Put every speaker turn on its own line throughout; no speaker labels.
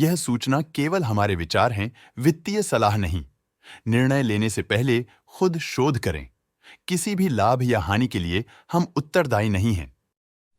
यह सूचना केवल हमारे विचार हैं, वित्तीय सलाह नहीं। निर्णय लेने से पहले खुद शोध करें। किसी भी लाभ या हानि के लिए हम उत्तरदायी नहीं हैं।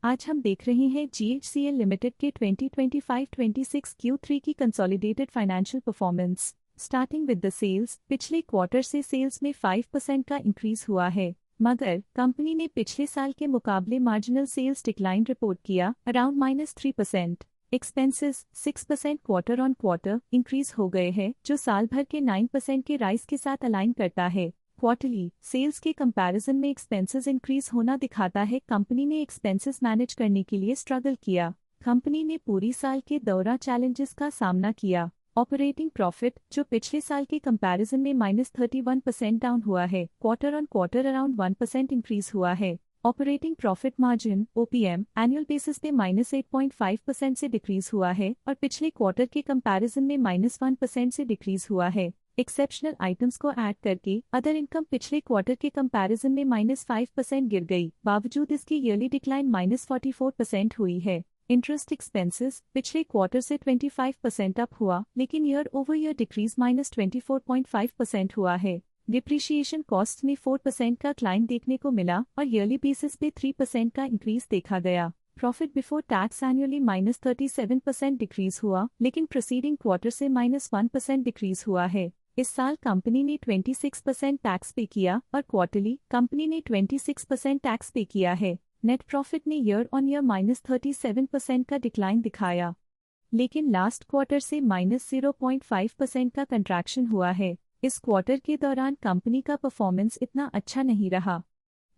आज हम देख रहे हैं GHCL लिमिटेड के 2025-26 Q3 की consolidated financial performance. Starting with the sales, पिछले क्वार्टर से सेल्स में 5% का इंक्रीज हुआ है, मगर कंपनी ने पिछले साल के मुकाबले मार्जिनल सेल्स डिक्लाइन रिपोर्ट किया, around -3%। Expenses 6% quarter on quarter increase हो गए हैं, जो साल भर के 9% के राइज के साथ अलाइन करता है। क्वार्टरली सेल्स के कंपैरिजन में एक्सपेंसेस इंक्रीज होना दिखाता है कंपनी ने एक्सपेंसेस मैनेज करने के लिए स्ट्रगल किया। कंपनी ने पूरी साल के दौरान चैलेंजेस का सामना किया। ऑपरेटिंग प्रॉफिट, जो पिछले साल के कंपैरिजन में -31% डाउन हुआ है, quarter on quarter around 1% increase हुआ है। Operating profit margin OPM annual basis पे -8.5% से डिक्रीज हुआ है और पिछले क्वार्टर के कंपैरिजन में -1% से डिक्रीज हुआ है। एक्सेप्शनल आइटम्स को ऐड करके अदर इनकम पिछले क्वार्टर के कंपैरिजन में -5% गिर गई, बावजूद इसकी ईयरली डिक्लाइन -44% हुई है। इंटरेस्ट एक्सपेंसेस पिछले क्वार्टर से 25% अप हुआ, लेकिन ईयर ओवर ईयर डिक्रीज -24.5% हुआ है। डिप्रिशिएशन कॉस्ट में 4% का क्लाइम देखने को मिला और ईयरली बेसिस पे 3% का इंक्रीज देखा गया। Profit before tax annually -37% decrease हुआ, लेकिन प्रीसीडिंग क्वार्टर से -1% डिक्रीज हुआ है। इस साल कंपनी ने 26% टैक्स पे किया और क्वार्टरली कंपनी ने 26% टैक्स पे किया है। नेट प्रॉफिट ने ईयर ऑन ईयर -37% का डिक्लाइन दिखाया, लेकिन लास्ट क्वार्टर से -0.5% का कंट्रैक्शन हुआ है। इस क्वार्टर के दौरान कंपनी का परफॉर्मेंस इतना अच्छा नहीं रहा।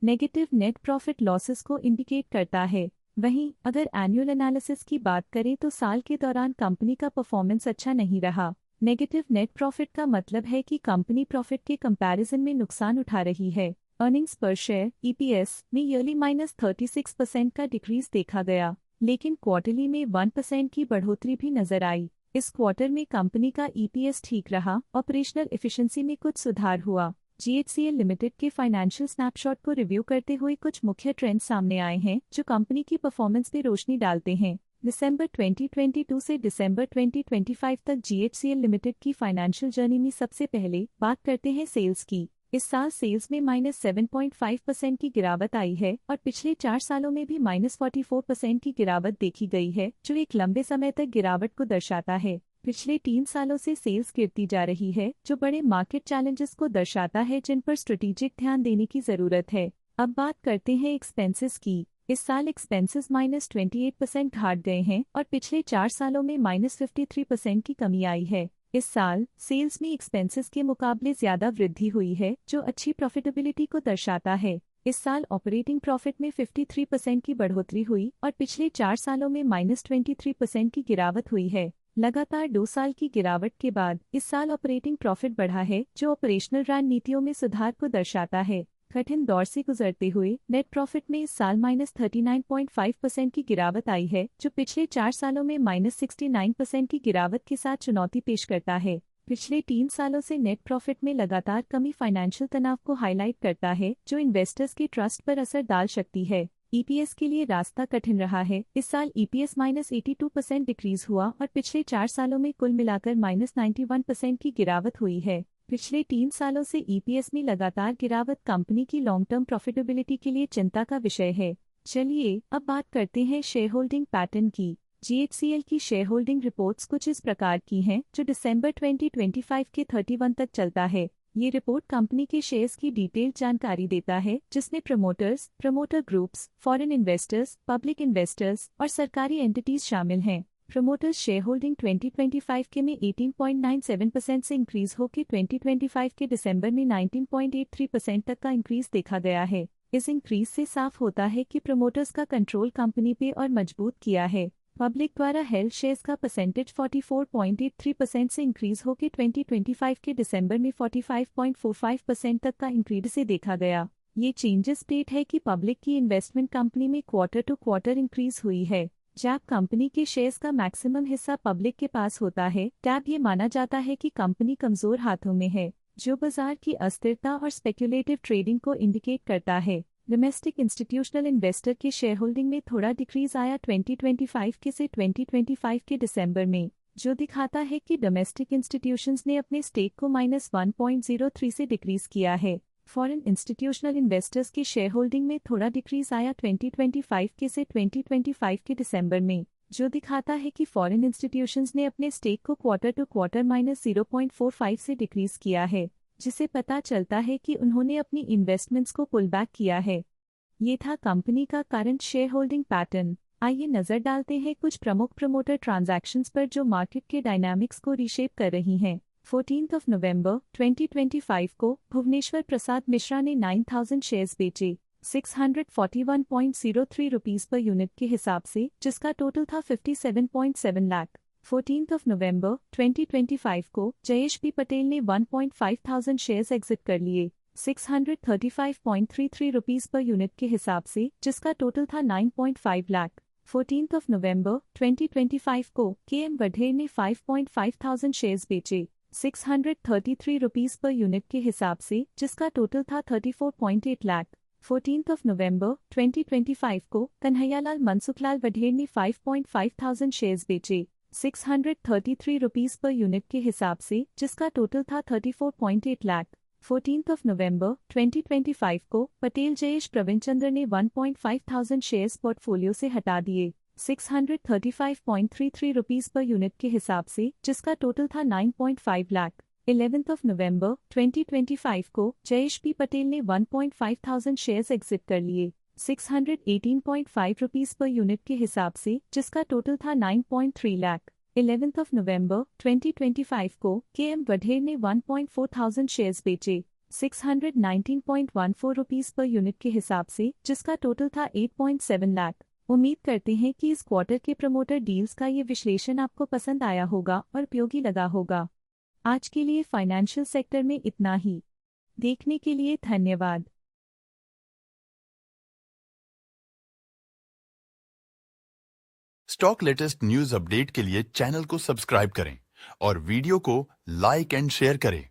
नेगेटिव नेट प्रॉफिट लॉसेस को इंडिकेट करता है। वहीं अगर एनुअल एनालिसिस की बात करें तो साल के दौरान कंपनी का परफॉर्मेंस अच्छा नहीं रहा। नेगेटिव नेट प्रॉफिट का मतलब है कि कंपनी प्रॉफिट के कंपैरिजन में नुकसान उठा रही है। अर्निंग्स पर शेयर EPS में ईयरली -36% का डिक्रीज देखा गया, लेकिन क्वार्टरली में 1% की बढ़ोतरी भी नजर आई। इस क्वार्टर में कंपनी का EPS ठीक रहा, ऑपरेशनल एफिशिएंसी में कुछ सुधार हुआ। GHCL लिमिटेड के फाइनेंशियल स्नैपशॉट को रिव्यू करते हुए कुछ मुख्य ट्रेंड्स सामने आए हैं जो कंपनी की परफॉर्मेंस पे रोशनी डालते हैं। दिसंबर 2022 से दिसंबर 2025 तक GHCL लिमिटेड की फाइनेंशियल जर्नी में सबसे पहले बात करते हैं सेल्स की। इस साल सेल्स में -7.5% की गिरावट आई है और पिछले 4 सालों में भी -44% की गिरावट देखी गई है, जो एक लंबे समय तक गिरावट को दर्शाता है। पिछले 3 सालों से सेल्स गिरती जा रही है, जो बड़े मार्केट चैलेंजेस को दर्शाता है जिन पर स्ट्रेटेजिक ध्यान देने की जरूरत है। अब बात करते हैं एक्सपेंसेस की। इस साल एक्सपेंसेस -28% घट गए हैं और पिछले 4 सालों में -53% की कमी आई है। इस साल सेल्स में एक्सपेंसेस के मुकाबले ज्यादा वृद्धि हुई है, जो अच्छी प्रॉफिटेबिलिटी को दर्शाता है। इस साल ऑपरेटिंग प्रॉफिट में 53% की बढ़ोतरी हुई और पिछले 4 सालों में -23% की गिरावट हुई है। लगातार 2 साल की गिरावट के बाद इस साल ऑपरेटिंग प्रॉफिट बढ़ा है, जो ऑपरेशनल रणनीतियों में सुधार को दर्शाता है। कठिन दौर से गुजरते हुए नेट प्रॉफिट में इस साल -39.5% की गिरावट आई है, जो पिछले 4 सालों में -69% की गिरावट के साथ चुनौती पेश करता है। पिछले 3 सालों से नेट प्रॉफिट में लगातार कमी फाइनेंशियल तनाव को हाईलाइट करता है, जो इन्वेस्टर्स के ट्रस्ट पर असर डाल सकती है। EPS के लिए रास्ता कठिन रहा है। इस साल EPS -82% डिक्रीज हुआ और पिछले 4 सालों में कुल मिलाकर -91% की गिरावट हुई है। पिछले 3 सालों से EPS में लगातार गिरावट कंपनी की लॉन्ग टर्म प्रॉफिटेबिलिटी के लिए चिंता का विषय है। चलिए अब बात करते हैं शेयर होल्डिंग पैटर्न की। GHCL की शेयर होल्डिंग रिपोर्ट्स कुछ इस प्रकार की हैं, जो दिसंबर 2025 के 31 तक चलता है। ये रिपोर्ट कंपनी के शेयर्स की डिटेल्ड जानकारी देता है, जिसमें promoters, promoter groups, foreign investors, public investors और सरकारी एंटिटीज शामिल हैं। प्रमोटर्स शेयर होल्डिंग 2025 के में 18.97% से इंक्रीज होकर 2025 के दिसंबर में 19.83% तक का इंक्रीज देखा गया है। इस इंक्रीज से साफ होता है कि प्रमोटर्स का कंट्रोल कंपनी पे और मजबूत किया है। पब्लिक द्वारा हेल्ड शेयर्स का परसेंटेज 44.83% से इंक्रीज होकर 2025 के दिसंबर में 45.45% तक का इंक्रीज से देखा गया। ये चेंजेस स्टेट है कि पब्लिक की इन्वेस्टमेंट कंपनी में क्वार्टर टू क्वार्टर इंक्रीज हुई है। जब कंपनी के शेयर्स का मैक्सिमम हिस्सा पब्लिक के पास होता है, तब ये माना जाता है कि कंपनी कमजोर हाथों में है, जो बाजार की अस्थिरता और स्पेक्युलेटिव ट्रेडिंग को इंडिकेट करता है। डोमेस्टिक इंस्टीट्यूशनल इन्वेस्टर के शेयर होल्डिंग में थोड़ा डिक्रीज आया 2025 के से 2025 के दिसंबर में। जो दिखाता है कि डोमेस्टिक इंस्टीट्यूशंस ने अपने स्टेक को -1.03 से डिक्रीज किया है। फॉरेन इंस्टीट्यूशनल इन्वेस्टर्स की शेयर होल्डिंग में थोड़ा डिक्रीज आया 2025 के से 2025 के दिसंबर में, जो दिखाता है कि फॉरेन इंस्टीट्यूशंस ने अपने स्टेक को क्वार्टर टू क्वार्टर -0.45 से डिक्रीज किया है, जिसे पता चलता है कि उन्होंने अपनी इन्वेस्टमेंट्स को पुल बैक किया है। ये था कंपनी का करंट शेयर होल्डिंग पैटर्न। आइए नजर डालते हैं कुछ प्रमुख प्रमोटर ट्रांजैक्शंस पर जो मार्केट के डायनामिक्स को रीशेप कर रही हैं। 14 नवंबर 2025 को भुवनेश्वर प्रसाद मिश्रा ने 9000 शेयर्स बेचे 641.03 रुपीस पर यूनिट के हिसाब से, जिसका टोटल था 57.7 लाख। 14 नवंबर 2025 को जयेश बी पटेल ने 1.5 शेयर्स एग्जिट कर लिए 635.33 रुपीस पर यूनिट के हिसाब से, जिसका टोटल था 9.5 लाख। 14 नवंबर 2025 को के.एम. वढेर ने 5.5 शेयर्स बेचे 633 रुपीस पर यूनिट के हिसाब से, जिसका टोटल था 34.8 लाख। 14 नवंबर 2025 को कन्हैयालाल मनसुखलाल वढेर ने 5.5 शेयर्स बेचे 633 रुपीस पर यूनिट के हिसाब से, जिसका टोटल था 34.8 लाख। 14 नवंबर 2025 को पटेल जयेश प्रवीणचंद्र ने 1.5 शेयर्स पोर्टफोलियो से हटा दिए 635.33 रुपीस पर यूनिट के हिसाब से, जिसका टोटल था 9.5 लाख। 11 नवंबर 2025 को जयेश बी पटेल ने 1.5 शेयर्स एग्जिट कर लिए 618.5 रुपीस पर यूनिट के हिसाब से, जिसका टोटल था 9.3 लाख। 11 नवंबर 2025 को के.एम. वढेर ने 1.4 शेयर्स बेचे 619.14 रुपीस पर यूनिट के हिसाब से, जिसका टोटल था 8.7 लाख। उम्मीद करते हैं कि इस क्वार्टर के प्रमोटर डील्स का ये विश्लेषण आपको पसंद आया होगा और उपयोगी लगा होगा। आज के लिए फाइनेंशियल सेक्टर में इतना ही। देखने के लिए धन्यवाद।
स्टॉक लेटेस्ट न्यूज अपडेट के लिए चैनल को सब्सक्राइब करें और वीडियो को लाइक एंड शेयर करें।